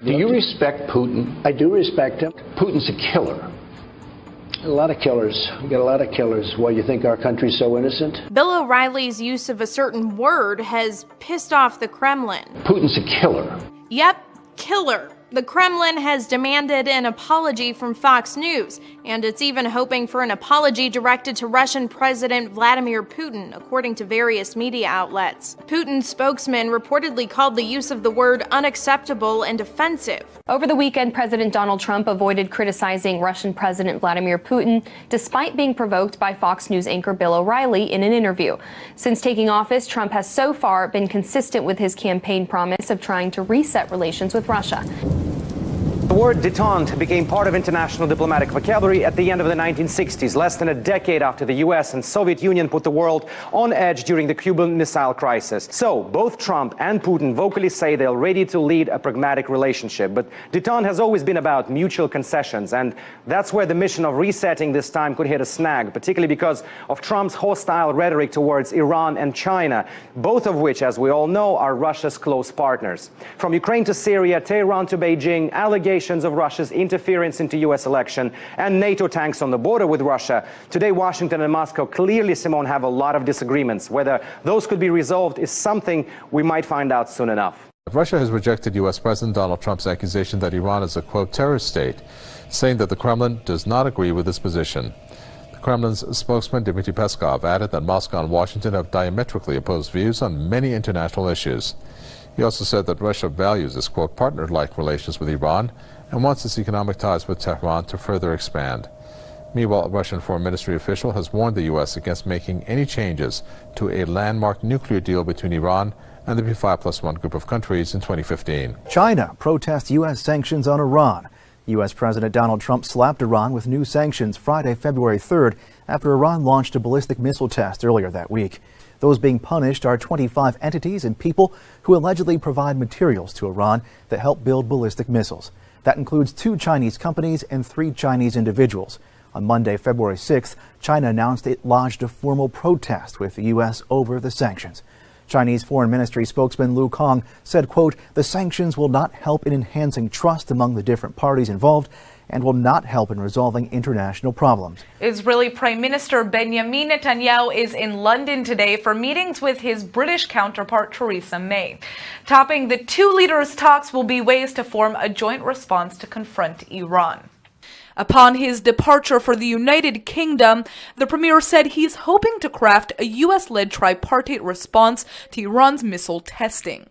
Do you respect Putin? I do respect him. Putin's a killer. A lot of killers. We got a lot of killers. Why, you think our country's so innocent? Bill O'Reilly's use of a certain word has pissed off the Kremlin. Putin's a killer. Yep, killer. The Kremlin has demanded an apology from Fox News, and it's even hoping for an apology directed to Russian President Vladimir Putin, according to various media outlets. Putin's spokesman reportedly called the use of the word unacceptable and offensive. Over the weekend, President Donald Trump avoided criticizing Russian President Vladimir Putin, despite being provoked by Fox News anchor Bill O'Reilly in an interview. Since taking office, Trump has so far been consistent with his campaign promise of trying to reset relations with Russia. The word détente became part of international diplomatic vocabulary at the end of the 1960s, less than a decade after the US and Soviet Union put the world on edge during the Cuban Missile Crisis. So both Trump and Putin vocally say they're ready to lead a pragmatic relationship. But détente has always been about mutual concessions, and that's where the mission of resetting this time could hit a snag, particularly because of Trump's hostile rhetoric towards Iran and China, both of which, as we all know, are Russia's close partners. From Ukraine to Syria, Tehran to Beijing, allegations of Russia's interference into U.S. election, and NATO tanks on the border with Russia. Today, Washington and Moscow clearly, Simone, have a lot of disagreements. Whether those could be resolved is something we might find out soon enough. Russia has rejected U.S. President Donald Trump's accusation that Iran is a, quote, terrorist state, saying that the Kremlin does not agree with this position. The Kremlin's spokesman, Dmitry Peskov, added that Moscow and Washington have diametrically opposed views on many international issues. He also said that Russia values its, quote, partner-like relations with Iran and wants its economic ties with Tehran to further expand. Meanwhile, a Russian foreign ministry official has warned the U.S. against making any changes to a landmark nuclear deal between Iran and the P5+1 group of countries in 2015. China protests U.S. sanctions on Iran. U.S. President Donald Trump slapped Iran with new sanctions Friday, February 3rd, after Iran launched a ballistic missile test earlier that week. Those being punished are 25 entities and people who allegedly provide materials to Iran that help build ballistic missiles. That includes 2 Chinese companies and 3 Chinese individuals. On Monday, February 6th, China announced it lodged a formal protest with the U.S. over the sanctions. Chinese Foreign Ministry spokesman Lu Kang said, quote, the sanctions will not help in enhancing trust among the different parties involved and will not help in resolving international problems. Israeli Prime Minister Benjamin Netanyahu is in London today for meetings with his British counterpart Theresa May. Topping the 2 leaders' talks will be ways to form a joint response to confront Iran. Upon his departure for the United Kingdom, the premier said he's hoping to craft a U.S.-led tripartite response to Iran's missile testing.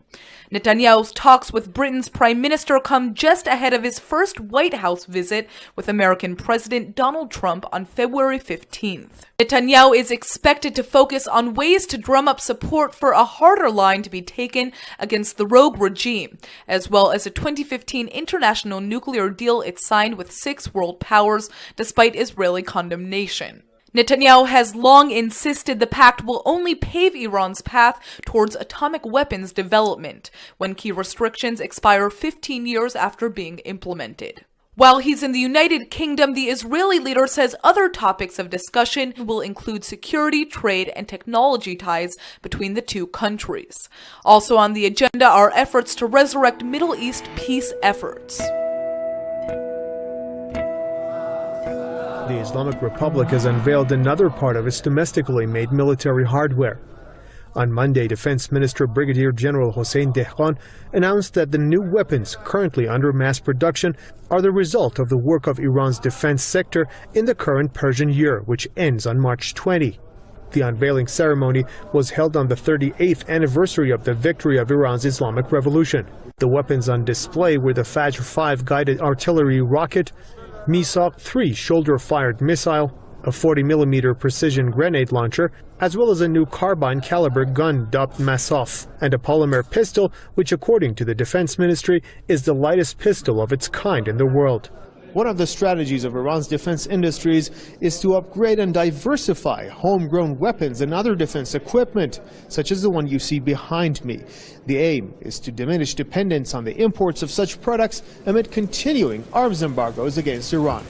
Netanyahu's talks with Britain's prime minister come just ahead of his first White House visit with American President Donald Trump on February 15th. Netanyahu is expected to focus on ways to drum up support for a harder line to be taken against the rogue regime, as well as a 2015 international nuclear deal it signed with 6 world powers despite Israeli condemnation. Netanyahu has long insisted the pact will only pave Iran's path towards atomic weapons development, when key restrictions expire 15 years after being implemented. While he's in the United Kingdom, the Israeli leader says other topics of discussion will include security, trade, and technology ties between the 2 countries. Also on the agenda are efforts to resurrect Middle East peace efforts. The Islamic Republic has unveiled another part of its domestically made military hardware. On Monday, Defense Minister Brigadier General Hossein Dehqan announced that the new weapons currently under mass production are the result of the work of Iran's defense sector in the current Persian year, which ends on March 20. The unveiling ceremony was held on the 38th anniversary of the victory of Iran's Islamic Revolution. The weapons on display were the Fajr 5 guided artillery rocket, Misak 3 shoulder-fired missile, a 40mm precision grenade launcher, as well as a new carbine caliber gun dubbed Masaf, and a polymer pistol, which according to the Defense Ministry is the lightest pistol of its kind in the world. One of the strategies of Iran's defense industries is to upgrade and diversify homegrown weapons and other defense equipment, such as the one you see behind me. The aim is to diminish dependence on the imports of such products amid continuing arms embargoes against Iran.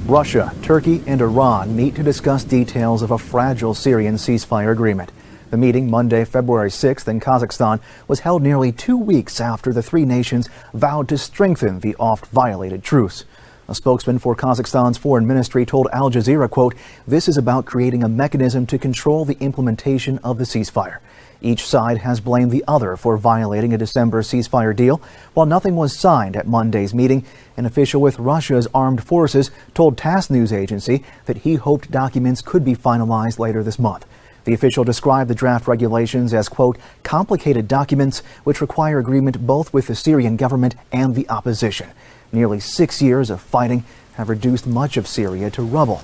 Russia, Turkey, and Iran meet to discuss details of a fragile Syrian ceasefire agreement. The meeting, Monday, February 6th in Kazakhstan, was held nearly 2 weeks after the three nations vowed to strengthen the oft-violated truce. A spokesman for Kazakhstan's foreign ministry told Al Jazeera, quote, "This is about creating a mechanism to control the implementation of the ceasefire." Each side has blamed the other for violating a December ceasefire deal. While nothing was signed at Monday's meeting, an official with Russia's armed forces told TASS news agency that he hoped documents could be finalized later this month. The official described the draft regulations as, quote, "complicated documents which require agreement both with the Syrian government and the opposition." Nearly 6 years of fighting have reduced much of Syria to rubble.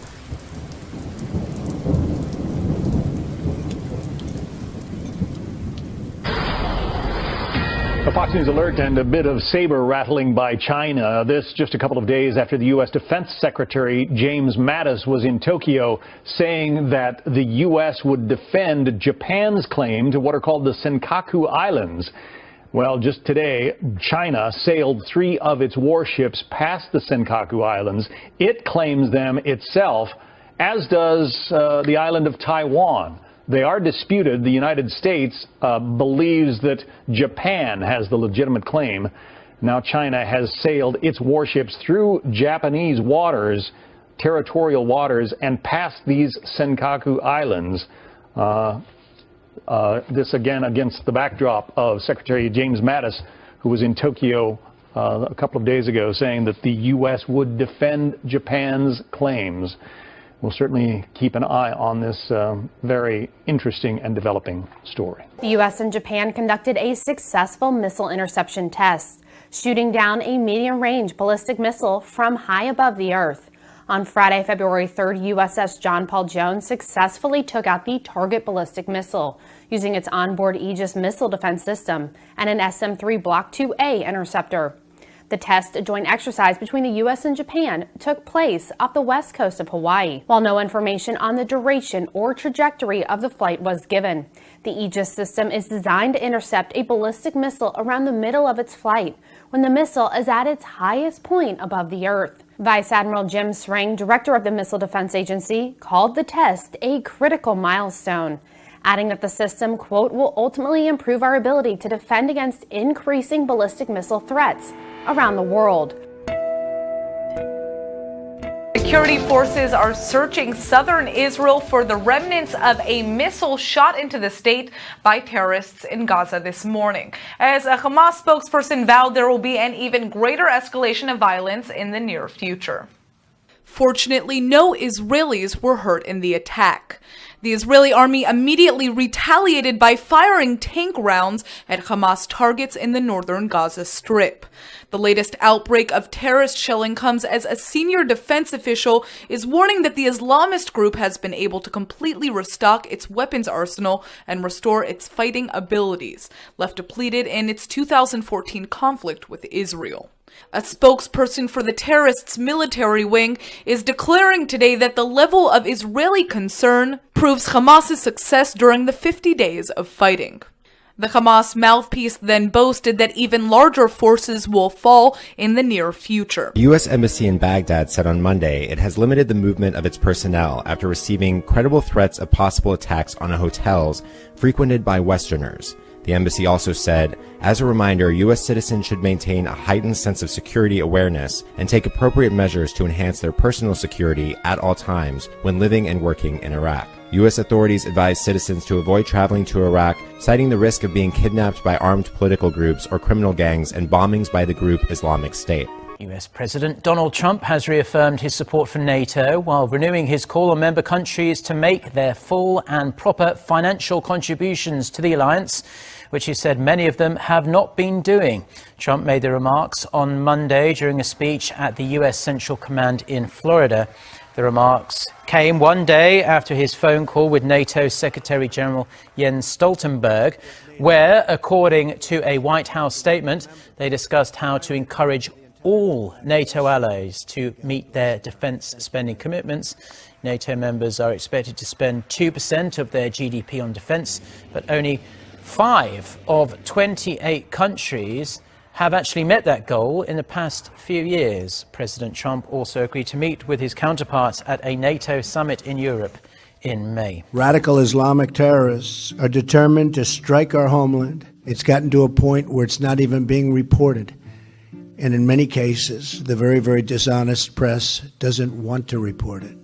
A Fox News alert and a bit of saber rattling by China. This just a couple of days after the U.S. Defense Secretary James Mattis was in Tokyo saying that the U.S. would defend Japan's claim to what are called the Senkaku Islands. Well, just today, China sailed 3 of its warships past the Senkaku Islands. It claims them itself, as does the island of Taiwan. They are disputed. The United States believes that Japan has the legitimate claim. Now China has sailed its warships through Japanese waters, territorial waters, and past these Senkaku Islands. This again against the backdrop of Secretary James Mattis, who was in Tokyo a couple of days ago, saying that the U.S. would defend Japan's claims. We'll certainly keep an eye on this very interesting and developing story. The U.S. and Japan conducted a successful missile interception test, shooting down a medium-range ballistic missile from high above the Earth. On Friday, February 3rd, USS John Paul Jones successfully took out the target ballistic missile using its onboard Aegis missile defense system and an SM-3 Block 2A interceptor. The test, a joint exercise between the U.S. and Japan, took place off the west coast of Hawaii, while no information on the duration or trajectory of the flight was given. The Aegis system is designed to intercept a ballistic missile around the middle of its flight, when the missile is at its highest point above the Earth. Vice Admiral Jim Sring, director of the Missile Defense Agency, called the test a critical milestone, adding that the system, quote, "will ultimately improve our ability to defend against increasing ballistic missile threats around the world." Security forces are searching southern Israel for the remnants of a missile shot into the state by terrorists in Gaza this morning. As a Hamas spokesperson vowed, there will be an even greater escalation of violence in the near future. Fortunately, no Israelis were hurt in the attack. The Israeli army immediately retaliated by firing tank rounds at Hamas targets in the northern Gaza Strip. The latest outbreak of terrorist shelling comes as a senior defense official is warning that the Islamist group has been able to completely restock its weapons arsenal and restore its fighting abilities, left depleted in its 2014 conflict with Israel. A spokesperson for the terrorists' military wing is declaring today that the level of Israeli concern proves Hamas's success during the 50 days of fighting. The Hamas mouthpiece then boasted that even larger forces will fall in the near future. The U.S. Embassy in Baghdad said on Monday it has limited the movement of its personnel after receiving credible threats of possible attacks on hotels frequented by Westerners. The embassy also said, as a reminder, U.S. citizens should maintain a heightened sense of security awareness and take appropriate measures to enhance their personal security at all times when living and working in Iraq. U.S. authorities advise citizens to avoid traveling to Iraq, citing the risk of being kidnapped by armed political groups or criminal gangs and bombings by the group Islamic State. US President Donald Trump has reaffirmed his support for NATO while renewing his call on member countries to make their full and proper financial contributions to the alliance, which he said many of them have not been doing. Trump made the remarks on Monday during a speech at the US Central Command in Florida. The remarks came one day after his phone call with NATO Secretary General Jens Stoltenberg, where, according to a White House statement, they discussed how to encourage all NATO allies to meet their defense spending commitments. NATO members are expected to spend 2% of their GDP on defense, but only 5 of 28 countries have actually met that goal in the past few years. President Trump also agreed to meet with his counterparts at a NATO summit in Europe in May. Radical Islamic terrorists are determined to strike our homeland. It's gotten to a point where it's not even being reported. And in many cases, the very, very dishonest press doesn't want to report it.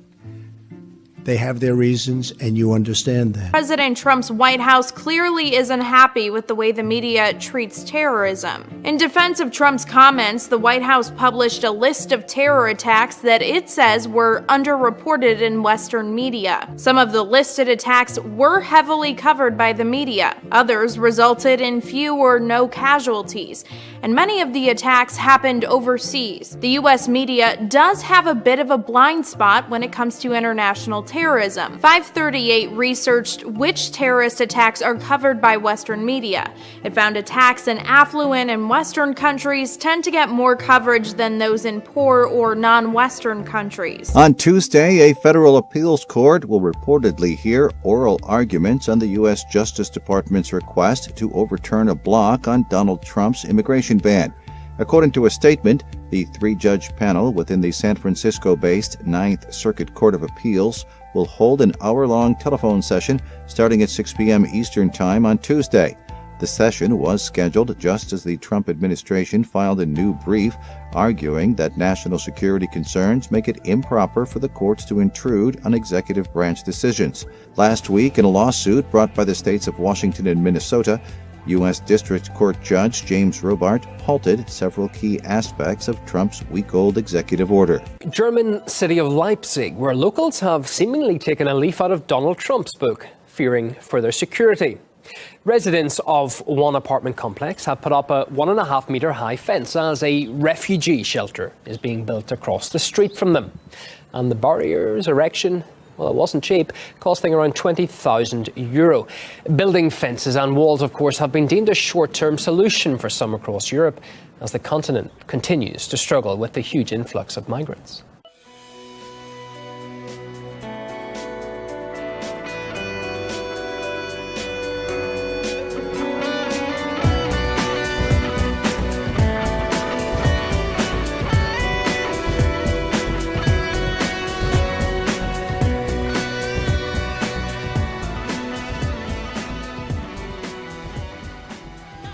They have their reasons, and you understand that. President Trump's White House clearly isn't happy with the way the media treats terrorism. In defense of Trump's comments, the White House published a list of terror attacks that it says were underreported in Western media. Some of the listed attacks were heavily covered by the media. Others resulted in few or no casualties. And many of the attacks happened overseas. The U.S. media does have a bit of a blind spot when it comes to international terrorism. 538 researched which terrorist attacks are covered by Western media. It found attacks in affluent and Western countries tend to get more coverage than those in poor or non-Western countries. On Tuesday, a federal appeals court will reportedly hear oral arguments on the U.S. Justice Department's request to overturn a block on Donald Trump's immigration ban. According to a statement, the three-judge panel within the San Francisco-based Ninth Circuit Court of Appeals will hold an hour-long telephone session starting at 6 p.m. Eastern Time on Tuesday. The session was scheduled just as the Trump administration filed a new brief arguing that national security concerns make it improper for the courts to intrude on executive branch decisions. Last week, in a lawsuit brought by the states of Washington and Minnesota, U.S. District Court Judge James Robart halted several key aspects of Trump's week-old executive order. German city of Leipzig, where locals have seemingly taken a leaf out of Donald Trump's book, fearing for their security. Residents of one apartment complex have put up a 1.5-meter high fence as a refugee shelter is being built across the street from them. And the barrier's erection, well, it wasn't cheap, costing around €20,000. Building fences and walls, of course, have been deemed a short-term solution for some across Europe as the continent continues to struggle with the huge influx of migrants.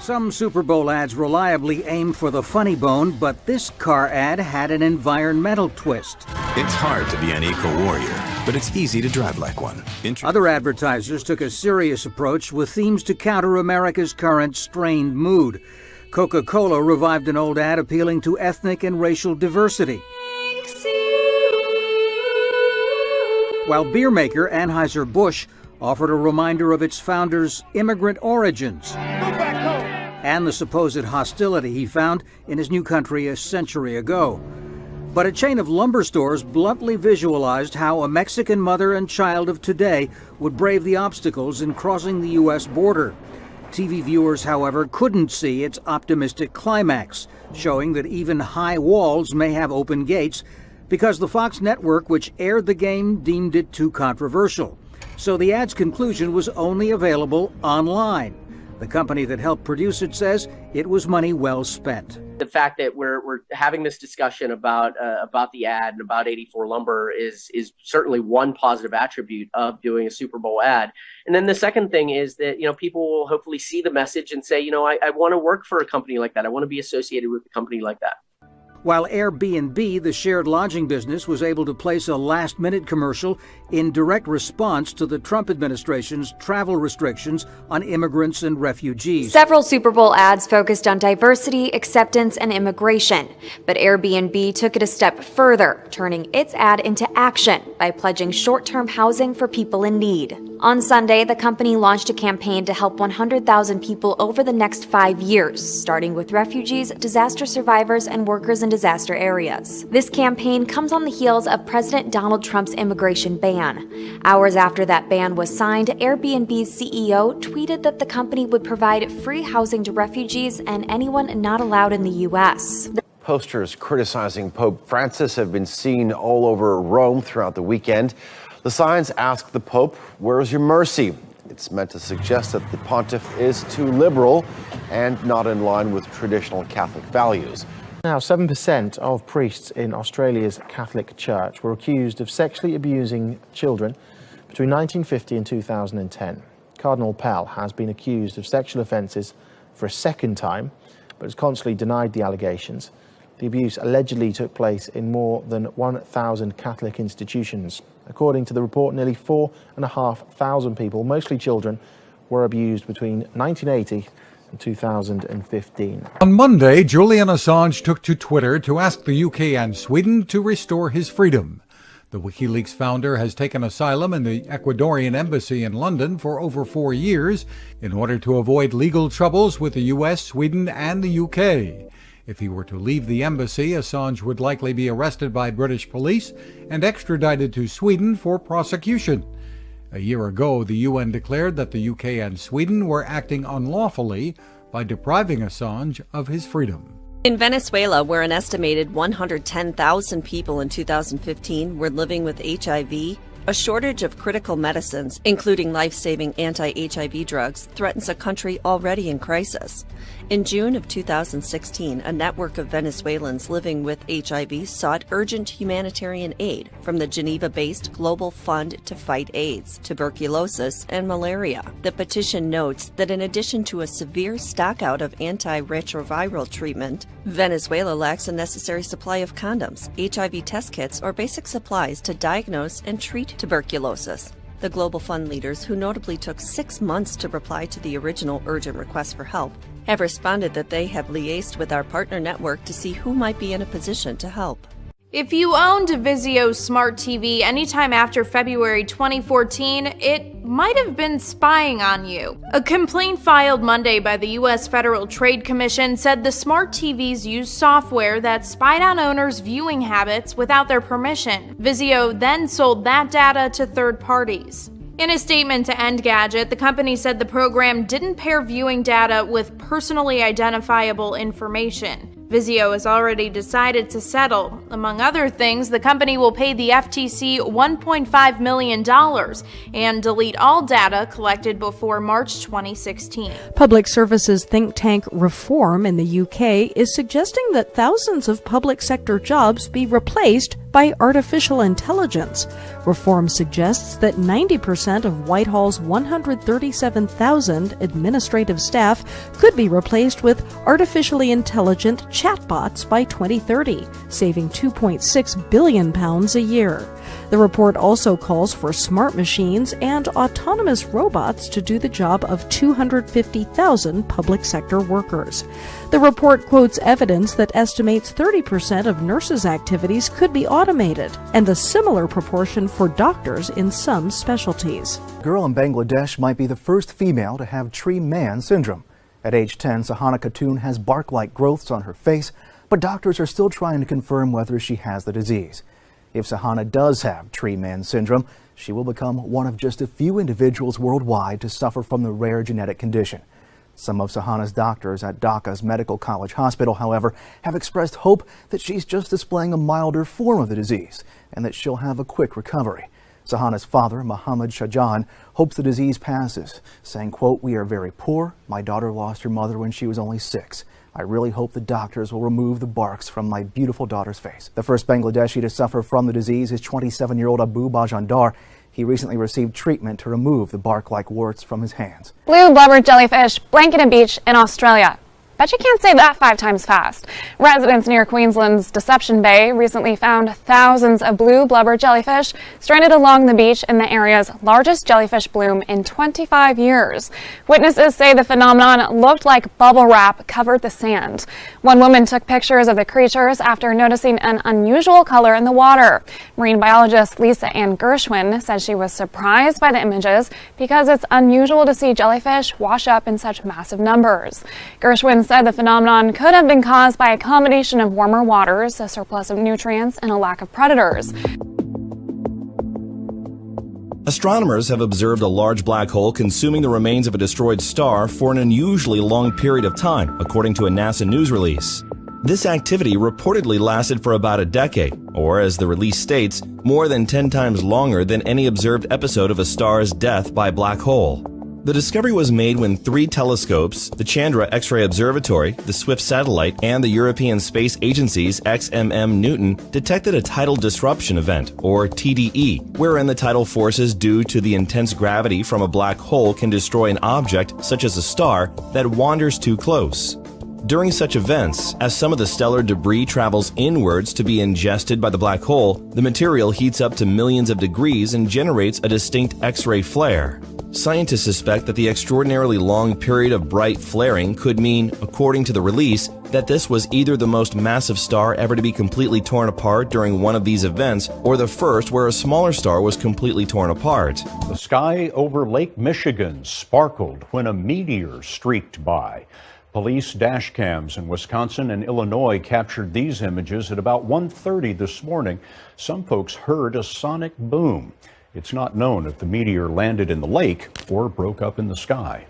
Some Super Bowl ads reliably aim for the funny bone, but this car ad had an environmental twist. It's hard to be an eco-warrior, but it's easy to drive like one. Other advertisers took a serious approach with themes to counter America's current strained mood. Coca-Cola revived an old ad appealing to ethnic and racial diversity, while beer maker Anheuser-Busch offered a reminder of its founder's immigrant origins and the supposed hostility he found in his new country a century ago. But a chain of lumber stores bluntly visualized how a Mexican mother and child of today would brave the obstacles in crossing the U.S. border. TV viewers, however, couldn't see its optimistic climax, showing that even high walls may have open gates because the Fox network, which aired the game, deemed it too controversial. So the ad's conclusion was only available online. The company that helped produce it says it was money well spent. The fact that we're having this discussion about the ad and about 84 Lumber is certainly one positive attribute of doing a Super Bowl ad. And then the second thing is that, people will hopefully see the message and say, I want to work for a company like that. I want to be associated with a company like that. While Airbnb, the shared lodging business, was able to place a last-minute commercial in direct response to the Trump administration's travel restrictions on immigrants and refugees. Several Super Bowl ads focused on diversity, acceptance, and immigration. But Airbnb took it a step further, turning its ad into action by pledging short-term housing for people in need. On Sunday, the company launched a campaign to help 100,000 people over the next 5 years, starting with refugees, disaster survivors, and workers in disaster areas. This campaign comes on the heels of President Donald Trump's immigration ban. Hours after that ban was signed, Airbnb's CEO tweeted that the company would provide free housing to refugees and anyone not allowed in the U.S. Posters criticizing Pope Francis have been seen all over Rome throughout the weekend. The signs ask the Pope, "Where's your mercy?" It's meant to suggest that the pontiff is too liberal and not in line with traditional Catholic values. Now, 7% of priests in Australia's Catholic Church were accused of sexually abusing children Between 1950 and 2010, Cardinal Pell has been accused of sexual offences for a second time, but has constantly denied the allegations. The abuse allegedly took place in more than 1,000 Catholic institutions. According to the report, nearly 4,500 people, mostly children, were abused between 1980 and 2015. On Monday, Julian Assange took to Twitter to ask the UK and Sweden to restore his freedom. The WikiLeaks founder has taken asylum in the Ecuadorian embassy in London for over 4 years in order to avoid legal troubles with the US, Sweden, and the UK. If he were to leave the embassy, Assange would likely be arrested by British police and extradited to Sweden for prosecution. A year ago, the UN declared that the UK and Sweden were acting unlawfully by depriving Assange of his freedom. In Venezuela, where an estimated 110,000 people in 2015 were living with HIV, a shortage of critical medicines, including life-saving anti-HIV drugs, threatens a country already in crisis. In June of 2016, a network of Venezuelans living with HIV sought urgent humanitarian aid from the Geneva-based Global Fund to Fight AIDS, Tuberculosis, and Malaria. The petition notes that in addition to a severe stockout of antiretroviral treatment, Venezuela lacks a necessary supply of condoms, HIV test kits, or basic supplies to diagnose and treat tuberculosis. The Global Fund leaders, who notably took 6 months to reply to the original urgent request for help, have responded that they have liaised with our partner network to see who might be in a position to help. If you owned a Vizio smart TV anytime after February 2014, it might have been spying on you. A complaint filed Monday by the U.S. Federal Trade Commission said the smart TVs used software that spied on owners' viewing habits without their permission. Vizio then sold that data to third parties. In a statement to Engadget, the company said the program didn't pair viewing data with personally identifiable information. Vizio has already decided to settle. Among other things, the company will pay the FTC $1.5 million and delete all data collected before March 2016. Public services think tank Reform in the UK is suggesting that thousands of public sector jobs be replaced by artificial intelligence. Reform suggests that 90% of Whitehall's 137,000 administrative staff could be replaced with artificially intelligent chatbots by 2030, saving £2.6 billion a year. The report also calls for smart machines and autonomous robots to do the job of 250,000 public sector workers. The report quotes evidence that estimates 30% of nurses' activities could be automated, and a similar proportion for doctors in some specialties. A girl in Bangladesh might be the first female to have tree man syndrome. At age 10, Sahana Khatun has bark-like growths on her face, but doctors are still trying to confirm whether she has the disease. If Sahana does have tree man syndrome, she will become one of just a few individuals worldwide to suffer from the rare genetic condition. Some of Sahana's doctors at Dhaka's Medical College Hospital, however, have expressed hope that she's just displaying a milder form of the disease and that she'll have a quick recovery. Sahana's father, Muhammad Shahjahan, hopes the disease passes, saying, quote, "We are very poor. My daughter lost her mother when she was only 6. I really hope the doctors will remove the barks from my beautiful daughter's face." The first Bangladeshi to suffer from the disease is 27-year-old Abu Bajandar. He recently received treatment to remove the bark-like warts from his hands. Blue blubber jellyfish blanket a beach in Australia. Bet you can't say that 5 times fast. Residents near Queensland's Deception Bay recently found thousands of blue blubber jellyfish stranded along the beach in the area's largest jellyfish bloom in 25 years. Witnesses say the phenomenon looked like bubble wrap covered the sand. One woman took pictures of the creatures after noticing an unusual color in the water. Marine biologist Lisa Ann Gershwin said she was surprised by the images because it's unusual to see jellyfish wash up in such massive numbers. Gershwin said the phenomenon could have been caused by a combination of warmer waters, a surplus of nutrients, and a lack of predators. Astronomers have observed a large black hole consuming the remains of a destroyed star for an unusually long period of time, according to a NASA news release. This activity reportedly lasted for about a decade, or as the release states, more than 10 times longer than any observed episode of a star's death by black hole. The discovery was made when 3 telescopes, the Chandra X-ray Observatory, the SWIFT satellite, and the European Space Agency's XMM Newton detected a tidal disruption event, or TDE, wherein the tidal forces due to the intense gravity from a black hole can destroy an object, such as a star, that wanders too close. During such events, as some of the stellar debris travels inwards to be ingested by the black hole, the material heats up to millions of degrees and generates a distinct X-ray flare. Scientists suspect that the extraordinarily long period of bright flaring could mean, according to the release, that this was either the most massive star ever to be completely torn apart during one of these events, or the first where a smaller star was completely torn apart. The sky over Lake Michigan sparkled when a meteor streaked by. Police dash cams in Wisconsin and Illinois captured these images at about 1:30 this morning. Some folks heard a sonic boom. It's not known if the meteor landed in the lake or broke up in the sky.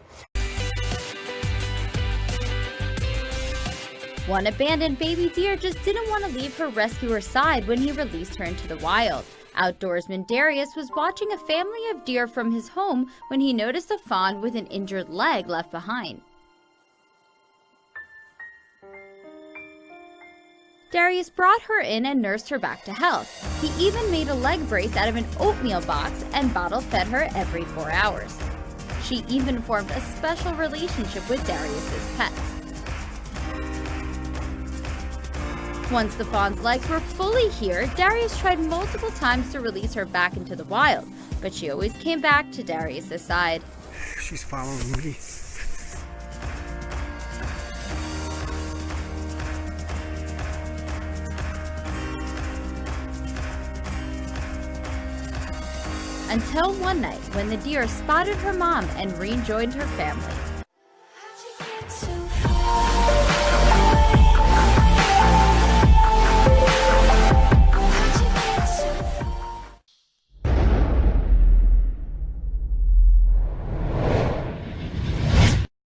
One abandoned baby deer just didn't want to leave her rescuer's side when he released her into the wild. Outdoorsman Darius was watching a family of deer from his home when he noticed a fawn with an injured leg left behind. Darius brought her in and nursed her back to health. He even made a leg brace out of an oatmeal box and bottle fed her every 4 hours. She even formed a special relationship with Darius's pets. Once the fawn's legs were fully healed, Darius tried multiple times to release her back into the wild, but she always came back to Darius's side. She's following me. Until one night when the deer spotted her mom and rejoined her family.